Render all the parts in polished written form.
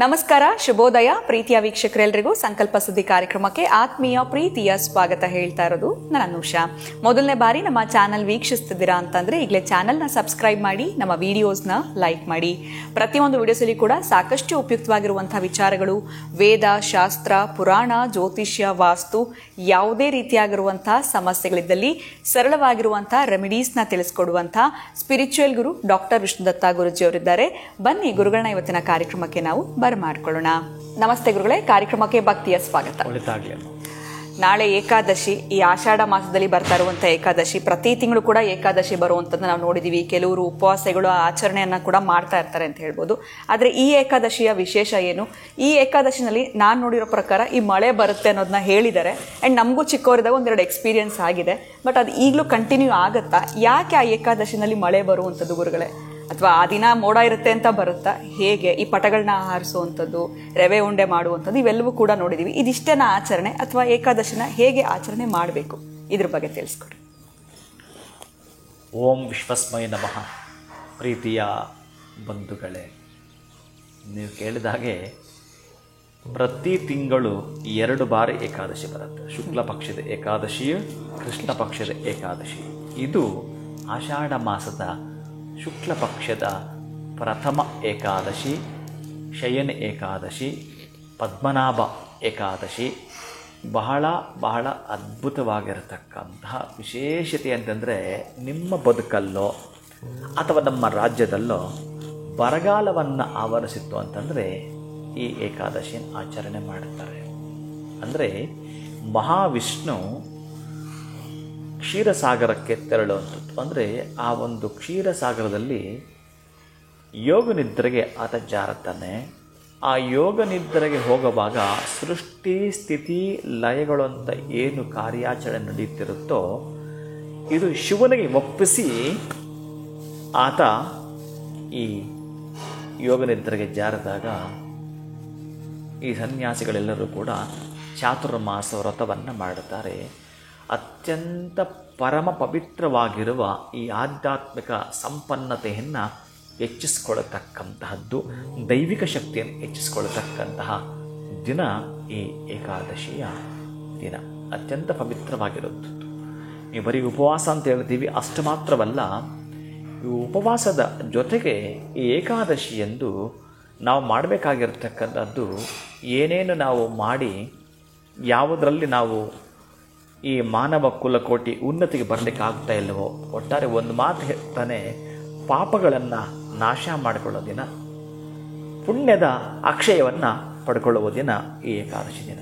ನಮಸ್ಕಾರ, ಶುಭೋದಯ ಪ್ರೀತಿಯ ವೀಕ್ಷಕರೆಲ್ಲರಿಗೂ ಸಂಕಲ್ಪ ಸುದ್ದಿ ಕಾರ್ಯಕ್ರಮಕ್ಕೆ ಆತ್ಮೀಯ ಪ್ರೀತಿಯ ಸ್ವಾಗತ ಹೇಳ್ತಾ ಇರೋದು ನಾನು ಅನುಷಾ. ಮೊದಲನೇ ಬಾರಿ ನಮ್ಮ ಚಾನಲ್ ವೀಕ್ಷಿಸ್ತಿದ್ದೀರಾ ಅಂತಂದ್ರೆ ಈಗಲೇ ಚಾನಲ್ನ ಸಬ್ಸ್ಕ್ರೈಬ್ ಮಾಡಿ, ನಮ್ಮ ವಿಡಿಯೋಸ್ನ ಲೈಕ್ ಮಾಡಿ. ಪ್ರತಿಯೊಂದು ವಿಡಿಯೋಸಲ್ಲಿ ಕೂಡ ಸಾಕಷ್ಟು ಉಪಯುಕ್ತವಾಗಿರುವಂತಹ ವಿಚಾರಗಳು, ವೇದ, ಶಾಸ್ತ್ರ, ಪುರಾಣ, ಜ್ಯೋತಿಷ್ಯ, ವಾಸ್ತು, ಯಾವುದೇ ರೀತಿಯಾಗಿರುವಂತಹ ಸಮಸ್ಯೆಗಳಿದ್ದಲ್ಲಿ ಸರಳವಾಗಿರುವಂತಹ ರೆಮಿಡೀಸ್ನ ತಿಳಿಸ್ಕೊಡುವಂತಹ ಸ್ಪಿರಿಚುವಲ್ ಗುರು ಡಾಕ್ಟರ್ ವಿಷ್ಣುದತ್ತ ಗುರುಜಿ ಅವರಿದ್ದಾರೆ. ಬನ್ನಿ ಗುರುಗಳನ್ನ ಇವತ್ತಿನ ಕಾರ್ಯಕ್ರಮಕ್ಕೆ ನಾವು ಬರಮಾಡ್ಕೊಳ್ಳೋಣ. ನಮಸ್ತೆ ಗುರುಗಳೇ, ಕಾರ್ಯಕ್ರಮಕ್ಕೆ ಭಕ್ತಿಯ ಸ್ವಾಗತ. ನಾಳೆ ಏಕಾದಶಿ, ಈ ಆಷಾಢ ಮಾಸದಲ್ಲಿ ಬರ್ತಾ ಇರುವಂತಹ ಏಕಾದಶಿ. ಪ್ರತಿ ತಿಂಗಳು ಕೂಡ ಏಕಾದಶಿ ಬರುವಂಥದ್ದು ನಾವು ನೋಡಿದೀವಿ. ಕೆಲವರು ಉಪವಾಸಗಳು ಆಚರಣೆಯನ್ನ ಕೂಡ ಮಾಡ್ತಾ ಇರ್ತಾರೆ ಅಂತ ಹೇಳ್ಬೋದು. ಆದರೆ ಈ ಏಕಾದಶಿಯ ವಿಶೇಷ ಏನು? ಈ ಏಕಾದಶಿನಲ್ಲಿ ನಾನು ನೋಡಿರೋ ಪ್ರಕಾರ ಈ ಮಳೆ ಬರುತ್ತೆ ಅನ್ನೋದನ್ನ ಹೇಳಿದ್ದಾರೆ. ಆ್ಯಂಡ್ ನಮಗೂ ಚಿಕ್ಕವರಿದಾಗ ಒಂದೆರಡು ಎಕ್ಸ್ಪೀರಿಯನ್ಸ್ ಆಗಿದೆ. ಬಟ್ ಅದು ಈಗಲೂ ಕಂಟಿನ್ಯೂ ಆಗುತ್ತಾ? ಯಾಕೆ ಆ ಏಕಾದಶಿನಲ್ಲಿ ಮಳೆ ಬರುವಂಥದ್ದು ಗುರುಗಳೇ? ಅಥವಾ ಆ ದಿನ ಮೋಡ ಇರುತ್ತೆ ಅಂತ ಬರುತ್ತಾ? ಹೇಗೆ ಈ ಪಟಗಳನ್ನ ಹಾರಿಸುವಂಥದ್ದು, ರವೆ ಉಂಡೆ ಮಾಡುವಂಥದ್ದು, ಇವೆಲ್ಲವೂ ಕೂಡ ನೋಡಿದ್ದೀವಿ. ಇದಿಷ್ಟೇನ ಆಚರಣೆ ಅಥವಾ ಏಕಾದಶಿನ ಹೇಗೆ ಆಚರಣೆ ಮಾಡಬೇಕು, ಇದ್ರ ಬಗ್ಗೆ ತಿಳಿಸ್ಕೊಡಿ. ಓಂ ವಿಶ್ವಸ್ಮಯ ನಮಃ. ಪ್ರೀತಿಯ ಬಂಧುಗಳೇ, ನೀವು ಕೇಳಿದಾಗೆ ಪ್ರತಿ ತಿಂಗಳು 2 ಬಾರಿ ಏಕಾದಶಿ ಬರುತ್ತೆ. ಶುಕ್ಲ ಪಕ್ಷದ ಏಕಾದಶಿಯು, ಕೃಷ್ಣ ಪಕ್ಷದ ಏಕಾದಶಿ. ಇದು ಆಷಾಢ ಮಾಸದ ಶುಕ್ಲ ಪಕ್ಷದ ಪ್ರಥಮ ಏಕಾದಶಿ, ಶಯನ ಏಕಾದಶಿ, ಪದ್ಮನಾಭ ಏಕಾದಶಿ. ಬಹಳ ಬಹಳ ಅದ್ಭುತವಾಗಿರತಕ್ಕಂತಹ ವಿಶೇಷತೆ ಅಂತಂದರೆ, ನಿಮ್ಮ ಬದುಕಲ್ಲೋ ಅಥವಾ ನಮ್ಮ ರಾಜ್ಯದಲ್ಲೋ ಬರಗಾಲವನ್ನು ಆವರಿಸಿತ್ತು ಅಂತಂದರೆ ಈ ಏಕಾದಶಿಯನ್ನು ಆಚರಣೆ ಮಾಡುತ್ತಾರೆ. ಅಂದರೆ ಮಹಾವಿಷ್ಣು ಕ್ಷೀರಸಾಗರಕ್ಕೆ ತೆರಳುವಂಥದ್ದು. ಅಂದರೆ ಆ ಒಂದು ಕ್ಷೀರಸಾಗರದಲ್ಲಿ ಯೋಗ ನಿದ್ರೆಗೆ ಆತ ಜಾರುತ್ತಾನೆ. ಆ ಯೋಗ ನಿದ್ರೆಗೆ ಹೋಗುವಾಗ ಸೃಷ್ಟಿ ಸ್ಥಿತಿ ಲಯಗಳು ಅಂತ ಏನು ಕಾರ್ಯಾಚರಣೆ ನಡೆಯುತ್ತಿರುತ್ತೋ ಇದು ಶಿವನಿಗೆ ಒಪ್ಪಿಸಿ ಆತ ಈ ಯೋಗ ನಿದ್ರೆಗೆ ಜಾರಿದಾಗ ಈ ಸನ್ಯಾಸಿಗಳೆಲ್ಲರೂ ಕೂಡ ಚಾತುರ್ಮಾಸ ವ್ರತವನ್ನು ಮಾಡುತ್ತಾರೆ. ಅತ್ಯಂತ ಪರಮ ಪವಿತ್ರವಾಗಿರುವ ಈ ಆಧ್ಯಾತ್ಮಿಕ ಸಂಪನ್ನತೆಯನ್ನು ಹೆಚ್ಚಿಸಿಕೊಳ್ಳತಕ್ಕಂತಹದ್ದು, ದೈವಿಕ ಶಕ್ತಿಯನ್ನು ಹೆಚ್ಚಿಸಿಕೊಳ್ಳತಕ್ಕಂತಹ ದಿನ ಈ ಏಕಾದಶಿಯ ದಿನ. ಅತ್ಯಂತ ಪವಿತ್ರವಾಗಿರುವಂಥದ್ದು. ನೀವು ಬರೀ ಉಪವಾಸ ಅಂತ ಹೇಳ್ತೀವಿ, ಅಷ್ಟು ಮಾತ್ರವಲ್ಲ. ಈ ಉಪವಾಸದ ಜೊತೆಗೆ ಈ ಏಕಾದಶಿಯಂದು ನಾವು ಮಾಡಬೇಕಾಗಿರ್ತಕ್ಕಂಥದ್ದು, ಏನೇನು ನಾವು ಮಾಡಿ ಯಾವುದರಲ್ಲಿ ನಾವು ಈ ಮಾನವ ಕುಲಕೋಟಿ ಉನ್ನತಿಗೆ ಬರಲಿಕ್ಕೆ ಆಗ್ತಾ ಇಲ್ಲವೋ, ಒಟ್ಟಾರೆ ಒಂದು ಮಾತು ಹೇಳ್ತಾನೆ, ಪಾಪಗಳನ್ನು ನಾಶ ಮಾಡಿಕೊಳ್ಳೋ ದಿನ, ಪುಣ್ಯದ ಅಕ್ಷಯವನ್ನು ಪಡ್ಕೊಳ್ಳುವ ದಿನ ಈ ಏಕಾದಶಿ ದಿನ.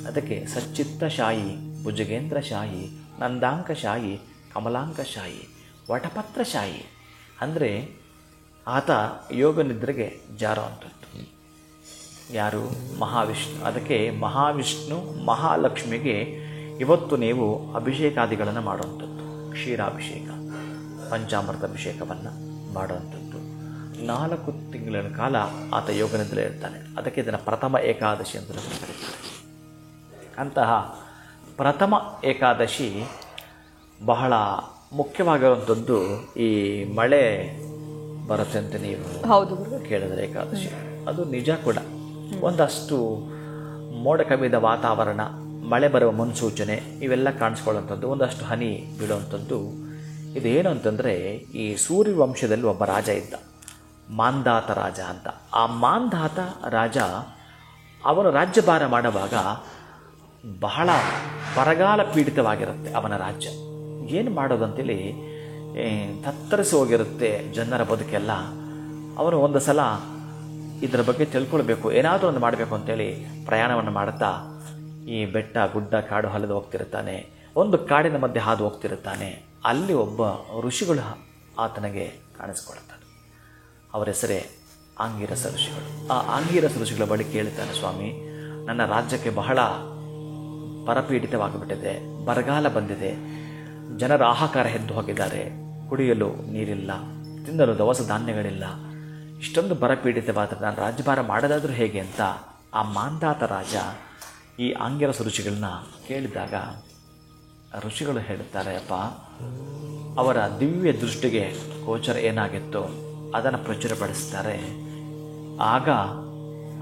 ಅದಕ್ಕೆ ಸಚ್ಚಿತ್ತಶಾಯಿ, ಭುಜಗೇಂದ್ರಶಾಯಿ, ನಂದಾಂಕಶಾಯಿ, ಕಮಲಾಂಕಶಾಯಿ, ವಟಪತ್ರಶಾಯಿ. ಅಂದರೆ ಆತ ಯೋಗ ನಿದ್ರೆಗೆ ಜಾರುವಂಥದ್ದು ಯಾರು? ಮಹಾವಿಷ್ಣು. ಅದಕ್ಕೆ ಮಹಾವಿಷ್ಣು ಮಹಾಲಕ್ಷ್ಮಿಗೆ ಇವತ್ತು ನೀವು ಅಭಿಷೇಕಾದಿಗಳನ್ನು ಮಾಡುವಂಥದ್ದು, ಕ್ಷೀರಾಭಿಷೇಕ, ಪಂಚಾಮೃತ ಅಭಿಷೇಕವನ್ನು ಮಾಡುವಂಥದ್ದು. 4 ತಿಂಗಳ ಕಾಲ ಆತ ಯೋಗನಿದ್ರೆ ಇರ್ತಾನೆ. ಅದಕ್ಕೆ ಇದನ್ನು ಪ್ರಥಮ ಏಕಾದಶಿ ಅಂತ ಕರೀತಾರೆ. ಅಂತಹ ಪ್ರಥಮ ಏಕಾದಶಿ ಬಹಳ ಮುಖ್ಯವಾಗಿರುವಂಥದ್ದು. ಈ ಮಳೆ ಬರುತ್ತೆ ಅಂತ ನೀವು ಹೌದು ಕೇಳಿದ್ರೆ ಏಕಾದಶಿ, ಅದು ನಿಜ ಕೂಡ. ಒಂದಷ್ಟು ಮೋಡ ಕವಿದ ವಾತಾವರಣ, ಮಳೆ ಬರುವ ಮುನ್ಸೂಚನೆ, ಇವೆಲ್ಲ ಕಾಣಿಸ್ಕೊಳ್ಳುವಂಥದ್ದು, ಒಂದಷ್ಟು ಹನಿ ಬೀಳುವಂಥದ್ದು. ಇದೇನು ಅಂತಂದರೆ, ಈ ಸೂರ್ಯವಂಶದಲ್ಲಿ ಒಬ್ಬ ರಾಜ ಇದ್ದ, ಮಾಂಧಾತ ರಾಜ ಅಂತ. ಆ ಮಾಂಧಾತ ರಾಜ ಅವನು ರಾಜ್ಯಭಾರ ಮಾಡುವಾಗ ಬಹಳ ಬರಗಾಲ ಪೀಡಿತವಾಗಿರುತ್ತೆ ಅವನ ರಾಜ್ಯ. ಏನು ಮಾಡೋದಂತೇಳಿ ತತ್ತರಿಸಿ ಹೋಗಿರುತ್ತೆ ಜನರ ಬದುಕೆಲ್ಲ. ಅವನು ಒಂದು ಸಲ ಇದರ ಬಗ್ಗೆ ತಿಳ್ಕೊಳ್ಬೇಕು, ಏನಾದರೂ ಒಂದು ಮಾಡಬೇಕು ಅಂತೇಳಿ ಪ್ರಯಾಣವನ್ನು ಮಾಡುತ್ತಾ ಈ ಬೆಟ್ಟ ಗುಡ್ಡ ಕಾಡು ಹರಿದು ಹೋಗ್ತಿರ್ತಾನೆ. ಒಂದು ಕಾಡಿನ ಮಧ್ಯೆ ಹಾದು ಹೋಗ್ತಿರುತ್ತಾನೆ. ಅಲ್ಲಿ ಒಬ್ಬ ಋಷಿಗಳು ಆತನಿಗೆ ಕಾಣಿಸ್ಕೊಳ್ತಾರೆ. ಅವರ ಹೆಸರೇ ಆಂಗಿರಸ ಋಷಿಗಳು. ಆ ಆಂಗಿರಸ ಋಷಿಗಳ ಬಳಿ ಕೇಳ್ತಾನೆ, ಸ್ವಾಮಿ, ನನ್ನ ರಾಜ್ಯಕ್ಕೆ ಬಹಳ ಬರಪೀಡಿತವಾಗಿಬಿಟ್ಟಿದೆ, ಬರಗಾಲ ಬಂದಿದೆ, ಜನರ ಆಹಾಕಾರ ಎದ್ದು ಹೋಗಿದ್ದಾರೆ, ಕುಡಿಯಲು ನೀರಿಲ್ಲ, ತಿನ್ನಲು ದವಸ ಧಾನ್ಯಗಳಿಲ್ಲ, ಇಷ್ಟೊಂದು ಬರಪೀಡಿತವಾದರೆ ನಾನು ರಾಜ್ಯಭಾರ ಮಾಡೋದಾದರೂ ಹೇಗೆ ಅಂತ ಆ ಮಾಂಧಾತ ರಾಜ ಈ ಆಂಗಿರಸ ಋಷಿಗಳನ್ನ ಕೇಳಿದಾಗ ಋಷಿಗಳು ಹೇಳುತ್ತಾರೆ, ಅಪ್ಪ, ಅವರ ದಿವ್ಯ ದೃಷ್ಟಿಗೆ ಗೋಚರ ಏನಾಗಿತ್ತು ಅದನ್ನು ಪ್ರಚುರಪಡಿಸ್ತಾರೆ. ಆಗ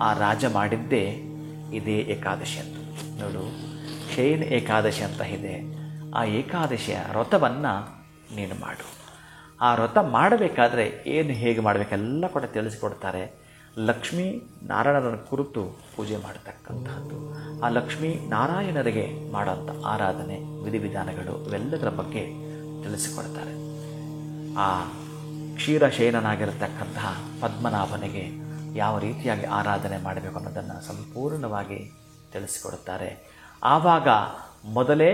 ಆ ರಾಜ ಮಾಡಿದ್ದೇ ಇದೇ ಏಕಾದಶಿ ಅಂತ. ನೋಡು, ಶಯನ ಏಕಾದಶಿ ಅಂತ ಇದೆ. ಆ ಏಕಾದಶಿಯ ವ್ರತವನ್ನು ನೀನು ಮಾಡು. ಆ ವ್ರತ ಮಾಡಬೇಕಾದ್ರೆ ಏನು ಹೇಗೆ ಮಾಡಬೇಕೆಲ್ಲ ಕೂಡ ತಿಳಿಸಿಕೊಡ್ತಾರೆ. ಲಕ್ಷ್ಮೀ ನಾರಾಯಣನ ಕುರಿತು ಪೂಜೆ ಮಾಡತಕ್ಕಂತಹದ್ದು, ಆ ಲಕ್ಷ್ಮೀ ನಾರಾಯಣರಿಗೆ ಮಾಡೋಂಥ ಆರಾಧನೆ ವಿಧಿವಿಧಾನಗಳು ಇವೆಲ್ಲದರ ಬಗ್ಗೆ ತಿಳಿಸಿಕೊಡ್ತಾರೆ. ಆ ಕ್ಷೀರಶಯನನಾಗಿರತಕ್ಕಂತಹ ಪದ್ಮನಾಭನಿಗೆ ಯಾವ ರೀತಿಯಾಗಿ ಆರಾಧನೆ ಮಾಡಬೇಕು ಅನ್ನೋದನ್ನು ಸಂಪೂರ್ಣವಾಗಿ ತಿಳಿಸಿಕೊಡುತ್ತಾರೆ. ಆವಾಗ ಮೊದಲೇ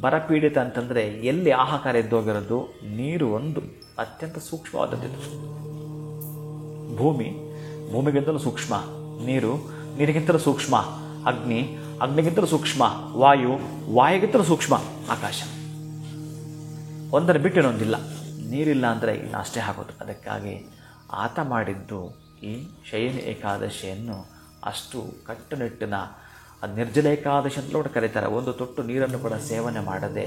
ಬರಪೀಡಿತ ಅಂತಂದರೆ ಎಲ್ಲಿ ಆಹಾಕಾರ ಎದ್ದೋಗಿರೋದು, ನೀರು ಒಂದು ಅತ್ಯಂತ ಸೂಕ್ಷ್ಮವಾದದ್ದು. ಭೂಮಿಗಿಂತಲೂ ಸೂಕ್ಷ್ಮ ನೀರು, ನೀರಿಗಿಂತಲೂ ಸೂಕ್ಷ್ಮ ಅಗ್ನಿಗಿಂತಲೂ ಸೂಕ್ಷ್ಮ ವಾಯುಗಿಂತಲೂ ಸೂಕ್ಷ್ಮ ಆಕಾಶ. ಒಂದನ್ನು ಬಿಟ್ಟು ಇನ್ನೊಂದಿಲ್ಲ. ನೀರಿಲ್ಲ ಅಂದರೆ ಇನ್ನು ಅಷ್ಟೇ ಆಗೋದು. ಅದಕ್ಕಾಗಿ ಆತ ಮಾಡಿದ್ದು ಈ ಶಯನ ಏಕಾದಶಿಯನ್ನು ಅಷ್ಟು ಕಟ್ಟುನಿಟ್ಟಿನ ನಿರ್ಜಲ ಏಕಾದಶಿ ಅಂತಲೂ ಕೂಡ ಕರೀತಾರೆ. ಒಂದು ತೊಟ್ಟು ನೀರನ್ನು ಕೂಡ ಸೇವನೆ ಮಾಡದೆ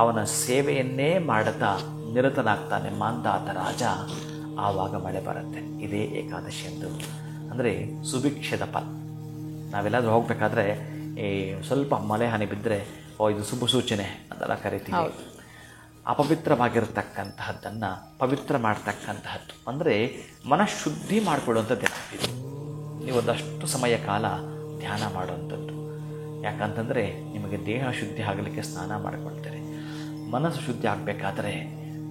ಅವನ ಸೇವೆಯನ್ನೇ ಮಾಡುತ್ತಾ ನಿರತನಾಗ್ತಾನೆ ಮಾಂಧಾತ ರಾಜ. ಆವಾಗ ಮಳೆ ಬರುತ್ತೆ. ಇದೇ ಏಕಾದಶಿ ಎಂದು ಅಂದರೆ ಸುಭಿಕ್ಷದ ಫಲ. ನಾವೆಲ್ಲಾದರೂ ಹೋಗಬೇಕಾದ್ರೆ ಈ ಸ್ವಲ್ಪ ಮಳೆ ಹನಿ ಬಿದ್ದರೆ ಇದು ಶುಭ ಸೂಚನೆ ಅಂತೆಲ್ಲ ಕರಿತೀವಿ. ಅಪವಿತ್ರವಾಗಿರತಕ್ಕಂತಹದ್ದನ್ನು ಪವಿತ್ರ ಮಾಡ್ತಕ್ಕಂತಹದ್ದು ಅಂದರೆ ಮನಃಶುದ್ಧಿ ಮಾಡಿಕೊಡುವಂಥದ್ದು. ನೀವು ಒಂದಷ್ಟು ಸಮಯ ಕಾಲ ಧ್ಯಾನ ಮಾಡುವಂಥದ್ದು. ಯಾಕಂತಂದರೆ ನಿಮಗೆ ದೇಹ ಶುದ್ಧಿ ಆಗಲಿಕ್ಕೆ ಸ್ನಾನ ಮಾಡಿಕೊಳ್ತೀರಿ. ಮನಸ್ಸು ಶುದ್ಧಿ ಆಗಬೇಕಾದ್ರೆ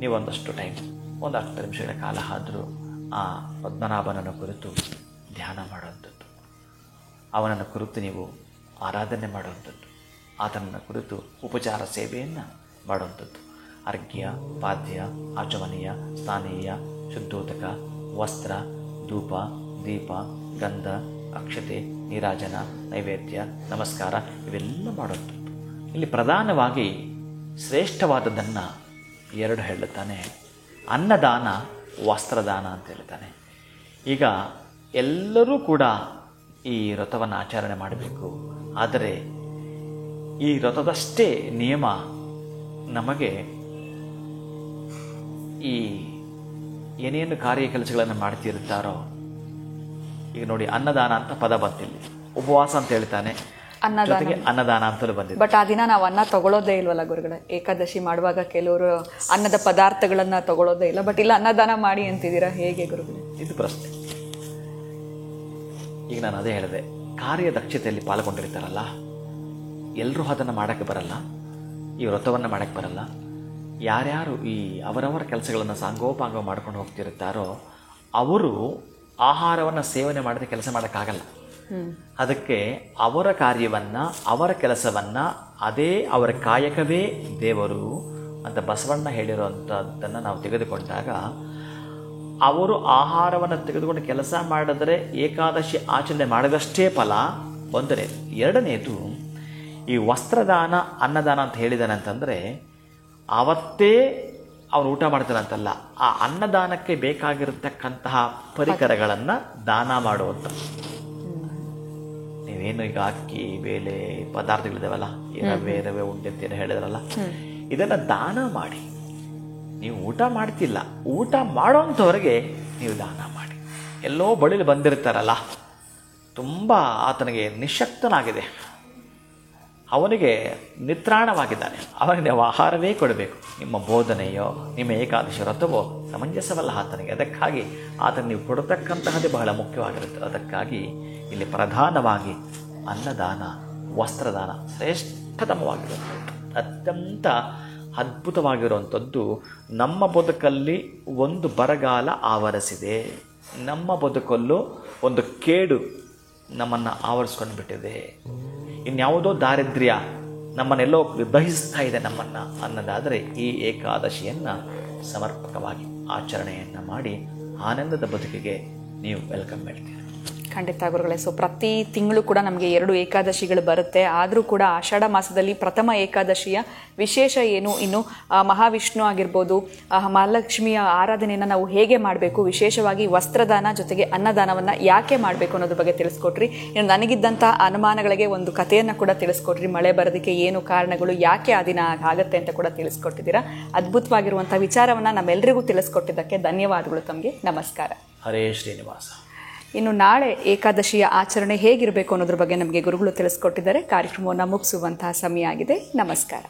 ನೀವು ಒಂದಷ್ಟು ಟೈಮ್, ಒಂದು 10 ನಿಮಿಷಗಳ ಕಾಲ ಆದರೂ ಆ ಪದ್ಮನಾಭನನ್ನು ಕುರಿತು ಧ್ಯಾನ ಮಾಡುವಂಥದ್ದು, ಅವನನ್ನು ಕುರಿತು ನೀವು ಆರಾಧನೆ ಮಾಡುವಂಥದ್ದು, ಆತನನ್ನು ಕುರಿತು ಉಪಚಾರ ಸೇವೆಯನ್ನು ಮಾಡುವಂಥದ್ದು. ಅರ್ಘ್ಯ, ಪಾದ್ಯ, ಆಚಮನೀಯ, ಸ್ಥಾನೀಯ, ಶುದ್ಧೋದಕ, ವಸ್ತ್ರ, ಧೂಪ, ದೀಪ, ಗಂಧ, ಅಕ್ಷತೆ, ನೀರಾಜನ, ನೈವೇದ್ಯ, ನಮಸ್ಕಾರ ಇವೆಲ್ಲ ಮಾಡುವಂಥದ್ದು. ಇಲ್ಲಿ ಪ್ರಧಾನವಾಗಿ ಶ್ರೇಷ್ಠವಾದದ್ದನ್ನು 2 ಹೇಳುತ್ತಾನೆ. ಅನ್ನದಾನ, ವಸ್ತ್ರದಾನ ಅಂತ ಹೇಳ್ತಾನೆ. ಈಗ ಎಲ್ಲರೂ ಕೂಡ ಈ ವ್ರತವನ್ನು ಆಚರಣೆ ಮಾಡಬೇಕು. ಆದರೆ ಈ ವ್ರತದಷ್ಟೇ ನಿಯಮ ನಮಗೆ ಈ ಏನೇನು ಕಾರ್ಯ ಕೆಲಸಗಳನ್ನು ಮಾಡ್ತಿರ್ತಾರೋ, ಈಗ ನೋಡಿ ಅನ್ನದಾನ ಅಂತ ಪದ ಬಂತಿಲ್ಲ, ಉಪವಾಸ ಅಂತ ಹೇಳ್ತಾನೆ, ಜೊತೆಗೆ ಅನ್ನದಾನ ಅಂತಲೂ ಬಂದಿದೆ. ಬಟ್ ಆ ದಿನ ನಾವು ಅನ್ನ ತಗೊಳ್ಳೋದೇ ಇಲ್ವಲ್ಲ ಗುರುಗಳೇ. ಏಕಾದಶಿ ಮಾಡುವಾಗ ಕೆಲವರು ಅನ್ನದ ಪದಾರ್ಥಗಳನ್ನ ತಗೊಳ್ಳೋದೇ ಇಲ್ಲ, ಬಟ್ ಇಲ್ಲ ಅನ್ನದಾನ ಮಾಡಿ ಅಂತಿದ್ದೀರಾ, ಹೇಗೆ ಗುರುಗಳೇ? ಇದು ಪ್ರಶ್ನೆ. ಈಗ ನಾನು ಅದೇ ಹೇಳಿದೆ, ಕಾರ್ಯದಕ್ಷತೆಯಲ್ಲಿ ಪಾಲ್ಗೊಂಡಿರ್ತಾರಲ್ಲ ಎಲ್ಲರೂ ಅದನ್ನು ಮಾಡೋಕ್ಕೆ ಬರಲ್ಲ, ಈ ವ್ರತವನ್ನು ಮಾಡೋಕ್ಕೆ ಬರಲ್ಲ. ಯಾರ್ಯಾರು ಈ ಅವರವರ ಕೆಲಸಗಳನ್ನು ಸಾಂಗೋಪಾಂಗ ಮಾಡ್ಕೊಂಡು ಹೋಗ್ತಿರ್ತಾರೋ ಅವರು ಆಹಾರವನ್ನು ಸೇವನೆ ಮಾಡದೆ ಕೆಲಸ ಮಾಡೋಕ್ಕಾಗಲ್ಲ. ಅದಕ್ಕೆ ಅವರ ಕಾರ್ಯವನ್ನು, ಅವರ ಕೆಲಸವನ್ನು, ಅದೇ ಅವರ ಕಾಯಕವೇ ದೇವರು ಅಂತ ಬಸವಣ್ಣ ಹೇಳಿರುವಂಥದ್ದನ್ನು ನಾವು ತೆಗೆದುಕೊಂಡಾಗ, ಅವರು ಆಹಾರವನ್ನು ತೆಗೆದುಕೊಂಡು ಕೆಲಸ ಮಾಡಿದರೆ ಏಕಾದಶಿ ಆಚರಣೆ ಮಾಡಿದಷ್ಟೇ ಫಲ ಒಂದನೇ. ಎರಡನೇದು, ಈ ವಸ್ತ್ರದಾನ ಅನ್ನದಾನ ಅಂತ ಹೇಳಿದಾನೆ ಅಂತಂದರೆ ಆವತ್ತೇ ಅವನು ಊಟ ಮಾಡ್ತಾನಂತಲ್ಲ, ಆ ಅನ್ನದಾನಕ್ಕೆ ಬೇಕಾಗಿರತಕ್ಕಂತಹ ಪರಿಕರಗಳನ್ನು ದಾನ ಮಾಡುವಂಥ. ನೀವೇನು ಈಗ ಅಕ್ಕಿ, ಬೇಳೆ, ಪದಾರ್ಥಗಳಿದಾವಲ್ಲ, ಈ ರವೆ ಉಂಡೆ ಅಂತ ಹೇಳಿದ್ರಲ್ಲ, ಇದನ್ನು ದಾನ ಮಾಡಿ. ನೀವು ಊಟ ಮಾಡ್ತಿಲ್ಲ, ಊಟ ಮಾಡೋಂಥವ್ರಿಗೆ ನೀವು ದಾನ ಮಾಡಿ. ಎಲ್ಲೋ ಬಳಿಲಿ ಬಂದಿರ್ತಾರಲ್ಲ, ತುಂಬ ಆತನಿಗೆ ನಿಶಕ್ತನಾಗಿದೆ, ಅವನಿಗೆ ನಿತ್ರಾಣವಾಗಿದ್ದಾನೆ, ಅವನಿಗೆ ನೀವು ಆಹಾರವೇ ಕೊಡಬೇಕು. ನಿಮ್ಮ ಬೋಧನೆಯೋ ನಿಮ್ಮ ಏಕಾದಶಿ ವ್ರತವೋ ಸಮಂಜಸವಲ್ಲ ಆತನಿಗೆ. ಅದಕ್ಕಾಗಿ ಆತನಿಗೆ ನೀವು ಕೊಡತಕ್ಕಂತಹದ್ದೇ ಬಹಳ ಮುಖ್ಯವಾಗಿರುತ್ತೆ. ಅದಕ್ಕಾಗಿ ಇಲ್ಲಿ ಪ್ರಧಾನವಾಗಿ ಅನ್ನದಾನ, ವಸ್ತ್ರದಾನ ಶ್ರೇಷ್ಠತಮವಾಗಿರುವಂಥದ್ದು, ಅತ್ಯಂತ ಅದ್ಭುತವಾಗಿರುವಂಥದ್ದು. ನಮ್ಮ ಬದುಕಲ್ಲಿ ಒಂದು ಬರಗಾಲ ಆವರಿಸಿದೆ, ನಮ್ಮ ಬದುಕಲ್ಲೂ ಒಂದು ಕೇಡು ನಮ್ಮನ್ನು ಆವರಿಸ್ಕೊಂಡು ಬಿಟ್ಟಿದೆ, ಇನ್ಯಾವುದೋ ದಾರಿದ್ರ್ಯ ನಮ್ಮನ್ನೆಲ್ಲೋ ದಹಿಸ್ತಾ ಇದೆ ನಮ್ಮನ್ನು ಅನ್ನೋದಾದರೆ ಈ ಏಕಾದಶಿಯನ್ನು ಸಮರ್ಪಕವಾಗಿ ಆಚರಣೆಯನ್ನು ಮಾಡಿ ಆನಂದದ ಬದುಕಿಗೆ ನೀವು ವೆಲ್ಕಮ್ ಹೇಳ್ತೀರಿ. ಖಂಡಿತ ಗುರುಗಳೇ. ಸೊ ಪ್ರತಿ ತಿಂಗಳು ಕೂಡ ನಮಗೆ 2 ಏಕಾದಶಿಗಳು ಬರುತ್ತೆ. ಆದರೂ ಕೂಡ ಆಷಾಢ ಮಾಸದಲ್ಲಿ ಪ್ರಥಮ ಏಕಾದಶಿಯ ವಿಶೇಷ ಏನು, ಇನ್ನು ಮಹಾವಿಷ್ಣು ಆಗಿರ್ಬೋದು, ಮಹಾಲಕ್ಷ್ಮಿಯ ಆರಾಧನೆಯನ್ನು ನಾವು ಹೇಗೆ ಮಾಡಬೇಕು, ವಿಶೇಷವಾಗಿ ವಸ್ತ್ರದಾನ ಜೊತೆಗೆ ಅನ್ನದಾನವನ್ನು ಯಾಕೆ ಮಾಡಬೇಕು ಅನ್ನೋದ್ರ ಬಗ್ಗೆ ತಿಳಿಸ್ಕೊಟ್ರಿ. ಇನ್ನು ನನಗಿದ್ದಂಥ ಅನುಮಾನಗಳಿಗೆ ಒಂದು ಕಥೆಯನ್ನು ಕೂಡ ತಿಳಿಸ್ಕೊಟ್ರಿ. ಮಳೆ ಬರೋದಕ್ಕೆ ಏನು ಕಾರಣಗಳು, ಯಾಕೆ ಆ ದಿನ ಆಗುತ್ತೆ ಅಂತ ಕೂಡ ತಿಳಿಸ್ಕೊಟ್ಟಿದ್ದೀರಾ. ಅದ್ಭುತವಾಗಿರುವಂಥ ವಿಚಾರವನ್ನು ನಮ್ಮೆಲ್ಲರಿಗೂ ತಿಳಿಸ್ಕೊಟ್ಟಿದ್ದಕ್ಕೆ ಧನ್ಯವಾದಗಳು. ತಮಗೆ ನಮಸ್ಕಾರ. ಹರೇ ಶ್ರೀನಿವಾಸ. ಇನ್ನು ನಾಳೆ ಏಕಾದಶಿಯ ಆಚರಣೆ ಹೇಗಿರಬೇಕು ಅನ್ನೋದ್ರ ಬಗ್ಗೆ ನಮಗೆ ಗುರುಗಳು ತಿಳಿಸ್ಕೊಟ್ಟಿದ್ದಾರೆ. ಕಾರ್ಯಕ್ರಮವನ್ನು ಮುಗಿಸುವಂತಹ ಸಮಯ ಆಗಿದೆ. ನಮಸ್ಕಾರ.